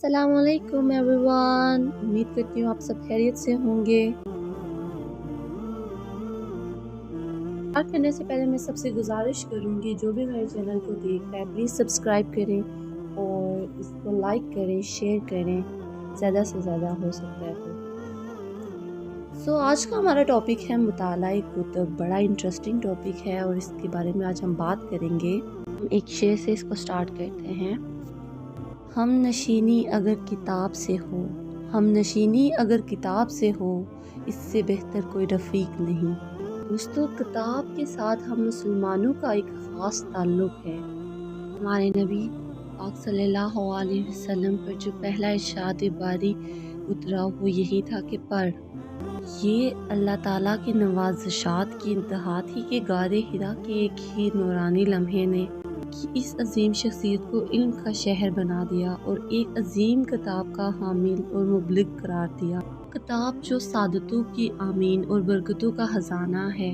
अस्सलाम वालेकुम एवरीवन। उम्मीद करती हूँ आप सब खैरियत से होंगे। स्टार्ट करने से पहले मैं सबसे गुजारिश करूँगी जो भी मेरे चैनल को देख रहा है प्लीज़ सब्सक्राइब करें और इसको लाइक करें, शेयर करें ज़्यादा से ज़्यादा हो सकता है तो। आज का हमारा टॉपिक है मुताला कुतुब। बड़ा इंटरेस्टिंग टॉपिक है और इसके बारे में आज हम बात करेंगे। हम एक शेर से इसको स्टार्ट करते हैं। हम नशीनी अगर किताब से हो, हम नशीनी अगर किताब से हो, इससे बेहतर कोई रफ़ीक नहीं। दोस्तों, किताब के साथ हम मुसलमानों का एक ख़ास ताल्लुक़ है। हमारे नबी पाक सल्लल्लाहु अलैहि वसल्लम पर जो पहला इरशाद बारी उतरा वो यही था कि पढ़। ये अल्लाह ताला की नवाज़िशात की इंतहा थी कि गारे हिरा के एक ही नूरानी लम्हे ने इस अजीम शख्सियत को इल्म का शहर बना दिया और एक अजीम किताब का हामिल और मुबलिग करार दिया। किताब जो सादतों की आमीन और बरकतों का खजाना है।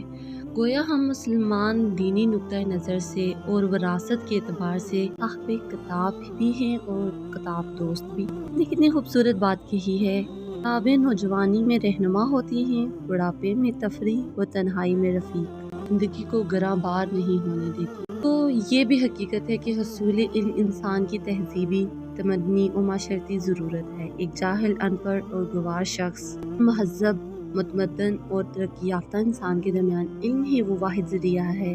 गोया हम मुसलमान दीनी नुक्ता नज़र से और विरासत के एतबार से साहिब किताब भी हैं और किताब दोस्त भी। कितनी खूबसूरत बात कही है। किताबें नौजवानी में रहनुमा होती हैं, बुढ़ापे में तफरीह व तन्हाई में रफ़ीक, ज़िंदगी को गरा बार नहीं होने देती। तो ये भी हकीकत है कि हसूल इल्म इंसान की तहजीबी, तमदनी और माशरती ज़रूरत है। एक जाहिल, अनपढ़ और गवार शख्स, महज़ब, मुतमद्दन और तरक्की याफ्ता इंसान के दरमियान इल्म ही वो वाहिद ज़रिया है।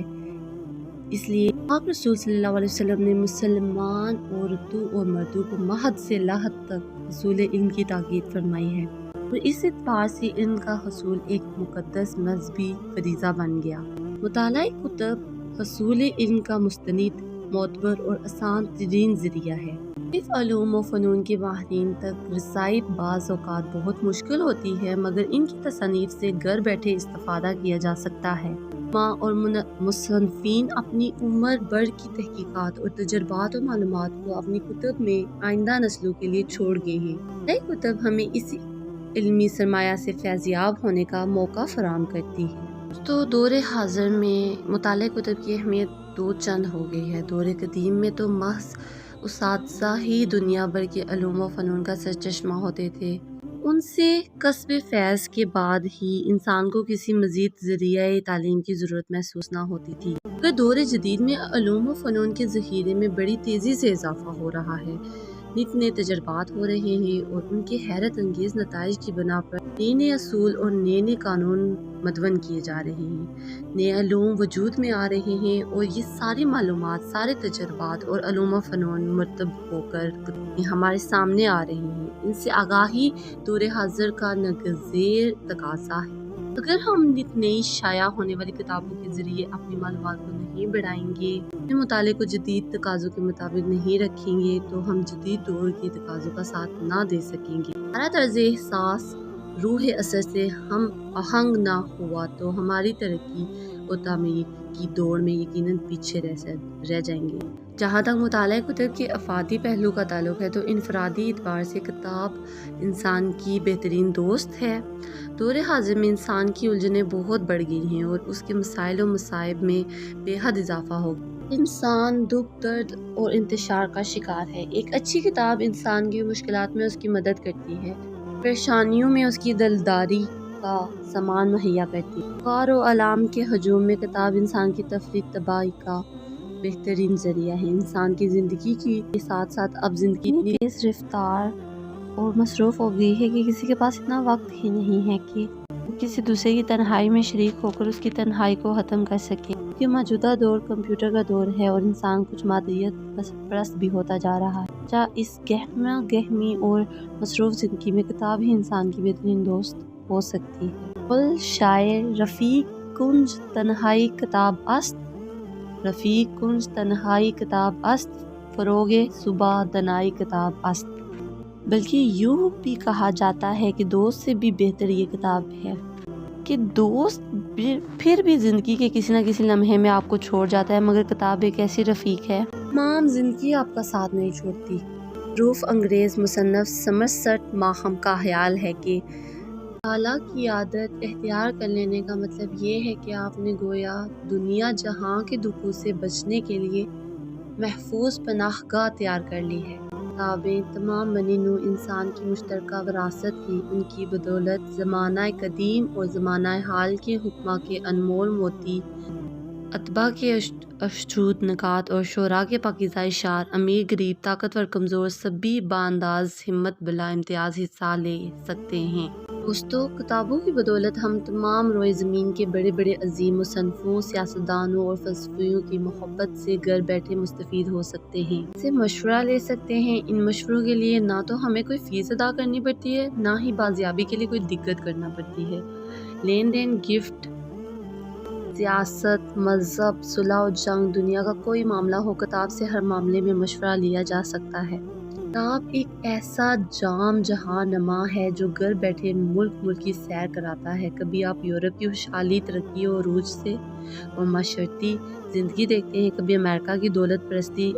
इसलिए पाक रसूल सल्लल्लाहु अलैहि वसल्लम ने मुसलमान औरतों और मर्दों को महद से लाहद तक हसूल इल्म की ताकीद फरमाई है और इस एतबार से इल्म का हसूल एक मुक़द्दस मज़हबी फरीज़ा बन गया। मुताला कुतुब हसूल इल्म का मुस्तनिद, मोतबर और आसान तरीन ज़रिया है। इस उलूम व फ़नून के माहिरीन तक रसाई बाज़ औक़ात बहुत मुश्किल होती है, मगर इनकी तसनीफ़ से घर बैठे इस्तिफ़ादा किया जा सकता है। माँ और मुसन्निफ़ीन अपनी उम्र भर की तहक़ीक़ात और तजुर्बात और मालूमात को अपनी कुतुब में आइंदा नस्लों के लिए छोड़ गए हैं। नई कुतुब हमें इसी इल्मी सरमाया से फैज़याब होने का मौका फराहम करती है। तो दौरे हाज़िर में मुताले कुतुब की अहमियत दो चंद हो गई है। दौरे कदीम में तो महज उस्ताज़ा ही दुनिया भर के उलूम व फ़नून का सरचश्मा होते थे। उनसे कस्ब फैज़ के बाद ही इंसान को किसी मज़ीद ज़रिया तालीम की ज़रूरत महसूस न होती थी। मगर दौरे जदीद में उलूम व फ़नून के ज़ख़ीरे में बड़ी तेज़ी से इजाफ़ा हो रहा है। नित नए तजर्बात हो रहे हैं और उनके हैरत अंगेज़ नताइज की बना पर नए नए असूल और नए नए कानून मदवन किए जा रहे हैं। नए उलूम वजूद में आ रहे हैं और ये सारी मालूमात, सारे तजर्बात और उलूम व फ़नून मरतब होकर हमारे सामने आ रहे हैं। इनसे आगाही दौरे हाज़िर का नागज़ीर तकाज़ा है। अगर हम नित नई शाया होने वाली किताबों के ज़रिए अपनी मालूमात को नहीं बढ़ाएंगे, अपने मुताले को जदीद तकाज़ों के मुताबिक नहीं रखेंगे, तो हम जदीद दौर के तकाज़ों का साथ ना दे सकेंगे। हमारा तर्ज़ एहसास रूह असर से हम आहंग ना हुआ तो हमारी तरक्की और तामीर की दौड़ में यकीनन पीछे रह जाएंगे। जहाँ तक मुताला कुतुब के अफादी पहलू का ताल्लुक है तो इनफरादी एतबार से किताब इंसान की बेहतरीन दोस्त है। दौरे हाज़िर में इंसान की उलझनें बहुत बढ़ गई हैं और उसके मसाइल और मसाइब में बेहद इजाफा हो गया। इंसान दुख, दर्द और इंतशार का शिकार है। एक अच्छी किताब इंसान की मुश्किलात में उसकी मदद करती है, परेशानियों में उसकी दिलदारी का सामान मुहैया करती है। कार और अलाम के हजूम में किताब इंसान की तफरीक तबाही का बेहतरीन ज़रिया है। इंसान की ज़िंदगी के साथ साथ अब ज़िंदगी इतनी तेज़ रफ्तार और मसरूफ़ हो गई है कि किसी के पास इतना वक्त ही नहीं है कि किसी दूसरे की तन्हाई में शरीक होकर उसकी तन्हाई को ख़त्म कर सके। कि मौजूदा दौर कंप्यूटर का दौर है और इंसान कुछ मादियत परस्त भी होता जा रहा है। क्या इस गहमा गहमी और मसरूफ़ ज़िंदगी में किताब ही इंसान की बेहतरीन दोस्त हो सकती है। कुल शायर रफ़ीक कुंज तन्हाई किताब अस्त, रफ़ीक कुंज तन्हाई किताब अस्त, फ़रोगे सुबह दनाई किताब अस्त। बल्कि यूँ भी कहा जाता है कि दोस्त से भी बेहतर ये किताब है कि दोस्त फिर भी ज़िंदगी के किसी न किसी लम्हे में आपको छोड़ जाता है, मगर किताब एक ऐसी रफ़ीक है तमाम ज़िंदगी आपका साथ नहीं छोड़ती। रूफ अंग्रेज़ मुसन्नफ़ समरसेट माहम का ख्याल है कि मुताला की आदत एख्तियार कर लेने का मतलब ये है कि आपने गोया दुनिया जहाँ के दुखों से बचने के लिए महफूज पनाहगाह तैयार कर ली है। کتابیں تمام بنی نوع انسان کی مشترکہ وراثت ہیں۔ ان کی بدولت زمانہ قدیم اور زمانہ حال کے حکماں کے انمول موتی، اتباع کے اشٹروت نکات اور شعراء کے پاکیزہ اشعار، امیر غریب، طاقتور کمزور، سبھی بانداز ہمت بلا امتیاز حصہ لے سکتے ہیں۔ دوستو، کتابوں کی بدولت ہم تمام روئے زمین کے بڑے بڑے عظیم مصنفوں، سیاستدانوں اور فلسفیوں کی محبت سے گھر بیٹھے مستفید ہو سکتے ہیں، ان سے مشورہ لے سکتے ہیں۔ ان مشوروں کے لیے نہ تو ہمیں کوئی فیس ادا کرنی پڑتی ہے، نہ ہی بازیابی کے لیے کوئی دقت کرنا پڑتی ہے۔ لین دین، گفٹ، سیاست، مذہب، صلح و جنگ، دنیا کا کوئی معاملہ ہو، کتاب سے ہر معاملے میں مشورہ لیا جا سکتا ہے۔ کتاب ایک ایسا جام جہاں نما ہے جو گھر بیٹھے ملک کی سیر کراتا ہے۔ کبھی آپ یورپ کی خوشحالی، ترقی و عروج سے اور معاشرتی زندگی دیکھتے ہیں، کبھی امریکہ کی دولت پرستی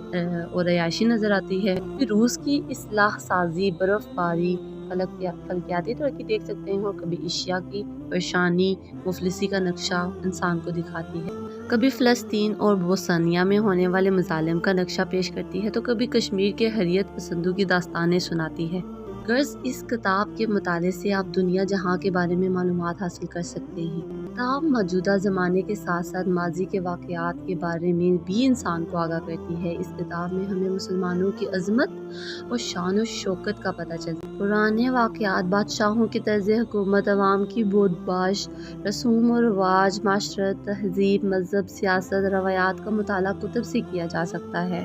اور عیاشی نظر آتی ہے، کبھی روس کی اصلاح سازی، برف باری، فلکیاتی ترقی دیکھ سکتے ہیں، اور کبھی ایشیا کی پریشانی، مفلسی کا نقشہ انسان کو دکھاتی ہے، کبھی فلسطین اور بوسنیا میں ہونے والے مظالم کا نقشہ پیش کرتی ہے، تو کبھی کشمیر کے حریت پسندوں کی داستانیں سناتی ہے۔ غرض اس کتاب کے مطالعے سے آپ دنیا جہاں کے بارے میں معلومات حاصل کر سکتے ہیں۔ کتاب موجودہ زمانے کے ساتھ ساتھ ماضی کے واقعات کے بارے میں بھی انسان کو آگاہ کرتی ہے۔ اس کتاب میں ہمیں مسلمانوں کی عظمت اور شان و شوکت کا پتہ چلتا ہے۔ پرانے واقعات، بادشاہوں کی طرز حکومت، عوام کی بود باش، رسوم و رواج، معاشرت، تہذیب، مذہب، سیاست، روایات کا مطالعہ کتب سے کیا جا سکتا ہے۔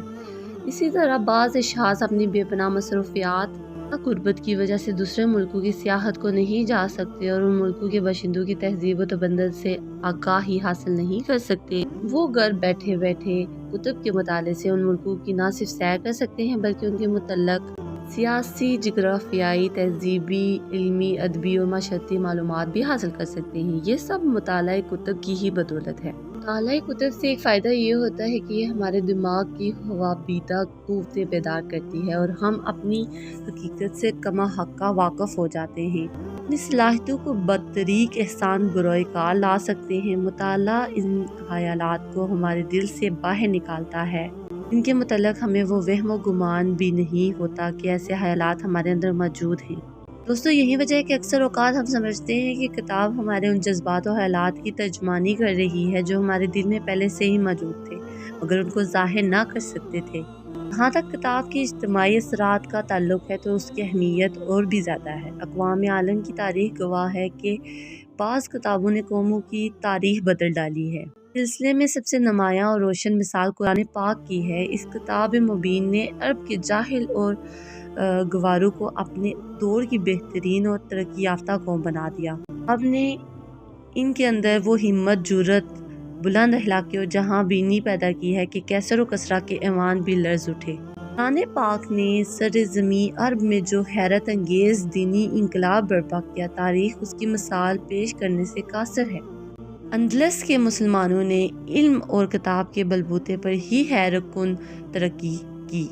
اسی طرح بعض اشخاص اپنی بے پناہ مصروفیات یا غربت کی وجہ سے دوسرے ملکوں کی سیاحت کو نہیں جا سکتے اور ان ملکوں کے باشندوں کی تہذیب و تمدن سے آگاہی حاصل نہیں کر سکتے۔ وہ گھر بیٹھے بیٹھے کتب کے مطالعے سے ان ملکوں کی نہ صرف سیر کر سکتے ہیں بلکہ ان کے متعلق سیاسی، جغرافیائی، تہذیبی، علمی، ادبی اور معاشرتی معلومات بھی حاصل کر سکتے ہیں۔ یہ سب مطالعہ کتب کی ہی بدولت ہے۔ مطالعہ کتب سے ایک فائدہ یہ ہوتا ہے کہ یہ ہمارے دماغ کی خوابیدہ قوتیں بیدار کرتی ہے اور ہم اپنی حقیقت سے کما حقہ واقف ہو جاتے ہیں، اپنی صلاحیتوں کو بطریق احسان بروئے کار لا سکتے ہیں۔ مطالعہ ان خیالات کو ہمارے دل سے باہر نکالتا ہے جن کے متعلق ہمیں وہ وہم و گمان بھی نہیں ہوتا کہ ایسے خیالات ہمارے اندر موجود ہیں۔ دوستو، یہی وجہ ہے کہ اکثر اوقات ہم سمجھتے ہیں کہ کتاب ہمارے ان جذبات و خیالات کی ترجمانی کر رہی ہے جو ہمارے دل میں پہلے سے ہی موجود تھے مگر ان کو ظاہر نہ کر سکتے تھے۔ جہاں تک کتاب کی اجتماعی اثرات کا تعلق ہے تو اس کی اہمیت اور بھی زیادہ ہے۔ اقوام عالم کی تاریخ گواہ ہے کہ بعض کتابوں نے قوموں کی تاریخ بدل ڈالی ہے۔ اس سلسلے میں سب سے نمایاں اور روشن مثال قرآن پاک کی ہے۔ اس کتاب مبین نے عرب کے جاہل اور گواروں کو اپنے دور کی بہترین اور ترقی یافتہ قوم بنا دیا۔ اب نے ان کے اندر وہ ہمت، جرأت، بلند اخلاقی اور جہاں بینی پیدا کی ہے کہ کیسر و کسریٰ کے ایوان بھی لرز اٹھے۔ قرآن پاک نے سرزمین عرب میں جو حیرت انگیز دینی انقلاب برپا کیا، تاریخ اس کی مثال پیش کرنے سے قاصر ہے۔ اندلس کے مسلمانوں نے علم اور کتاب کے بلبوتے پر ہی حیرت کن ترقی کی۔